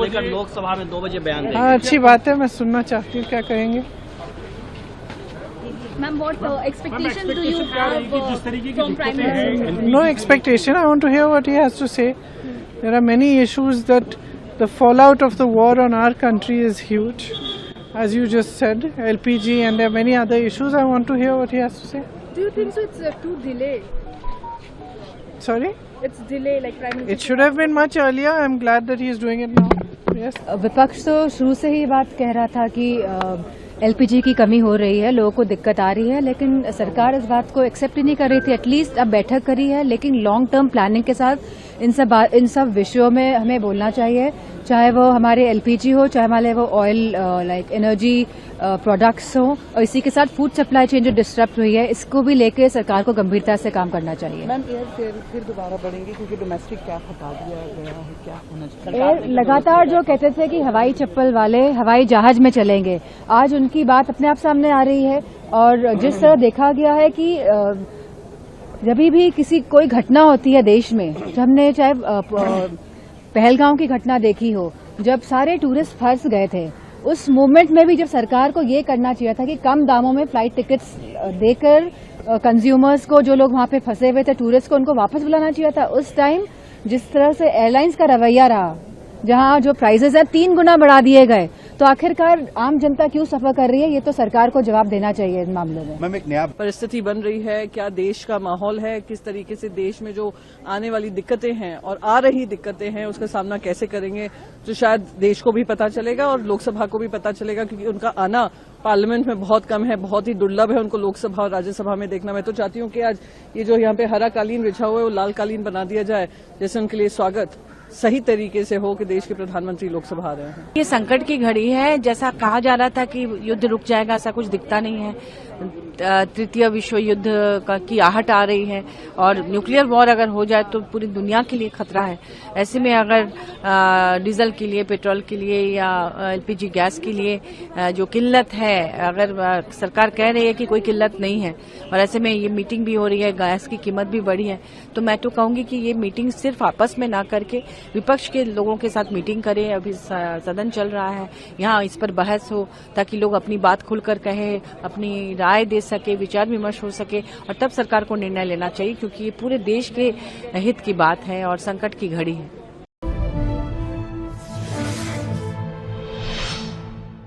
लेकर लोकसभा में 2 बजे बयान देंगे। हाँ, अच्छी बात है, मैं सुनना चाहती हूँ क्या कहेंगे। Ma'am, what expectations do you have from Prime Minister? No expectation. I want to hear what he has to say. There are many issues that the fallout of the war on our country is huge. As you just said, LPG, and there are many other issues. I want to hear what he has to say. Do you think so? It's too delayed. Sorry? It's delayed, like Prime Minister. It should have been much earlier. I'm glad that he is doing it now. Yes. विपक्ष तो शुरू से ही बात कह रहा था कि LPG की कमी हो रही है, लोगों को दिक्कत आ रही है, लेकिन सरकार इस बात को एक्सेप्ट ही नहीं कर रही थी। एटलीस्ट अब बैठक करी है, लेकिन लॉन्ग टर्म प्लानिंग के साथ इन सब विषयों में हमें बोलना चाहिए, चाहे वो हमारे एलपीजी हो, चाहे हमारे वो ऑयल लाइक एनर्जी प्रोडक्ट्स हो, और इसी के साथ फूड सप्लाई चेन जो डिस्टर्ब हुई है, इसको भी लेके सरकार को गंभीरता से काम करना चाहिए। मैम, एयर फिर दोबारा बढ़ेंगे क्योंकि डोमेस्टिक कैप हटा दिया गया है, क्या होना चाहिए? एयर लगातार जो कहते थे कि हवाई चप्पल वाले हवाई जहाज में चलेंगे, आज उनकी बात अपने आप सामने आ रही है। और जिस तरह देखा गया है कि जब भी कोई घटना होती है देश में, जब हमने चाहे पहलगांव की घटना देखी हो, जब सारे टूरिस्ट फंस गए थे, उस मोमेंट में भी जब सरकार को ये करना चाहिए था कि कम दामों में फ्लाइट टिकट्स देकर कंज्यूमर्स को, जो लोग वहां पे फंसे हुए थे टूरिस्ट को, उनको वापस बुलाना चाहिए था। उस टाइम जिस तरह से एयरलाइंस का रवैया रहा, जहां जो प्राइसेस है 3 गुना बढ़ा दिए गए, तो आखिरकार आम जनता क्यों सफर कर रही है, ये तो सरकार को जवाब देना चाहिए इन मामलों में। मैम, एक नया परिस्थिति बन रही है, क्या देश का माहौल है, किस तरीके से देश में जो आने वाली दिक्कतें हैं और आ रही दिक्कतें हैं उसका सामना कैसे करेंगे, तो शायद देश को भी पता चलेगा और लोकसभा को भी पता चलेगा, क्योंकि उनका आना पार्लियामेंट में बहुत कम है, बहुत ही दुर्लभ है उनको लोकसभा और राज्यसभा में देखना। मैं तो चाहती हूँ कि आज ये जो यहाँ पे हरा कालीन बिछा हुआ है वो लाल कालीन बना दिया जाए, जैसे उनके लिए स्वागत सही तरीके से हो कि देश के प्रधानमंत्री लोकसभा आ रहे हैं। ये संकट की घड़ी है, जैसा कहा जा रहा था कि युद्ध रुक जाएगा, ऐसा कुछ दिखता नहीं है। तृतीय विश्व युद्ध की आहट आ रही है और न्यूक्लियर वॉर अगर हो जाए तो पूरी दुनिया के लिए खतरा है। ऐसे में अगर डीजल के लिए, पेट्रोल के लिए या एलपीजी गैस के लिए जो किल्लत है, अगर सरकार कह रही है कि कोई किल्लत नहीं है और ऐसे में ये मीटिंग भी हो रही है, गैस की कीमत भी बढ़ी है, तो मैं तो कहूंगी कि ये मीटिंग सिर्फ आपस में ना करके विपक्ष के लोगों के साथ मीटिंग करें। अभी सदन चल रहा है, यहाँ इस पर बहस हो ताकि लोग अपनी बात खुलकर कहें, अपनी राय दे सके, विचार विमर्श हो सके, और तब सरकार को निर्णय लेना चाहिए, क्योंकि ये पूरे देश के हित की बात है और संकट की घड़ी है।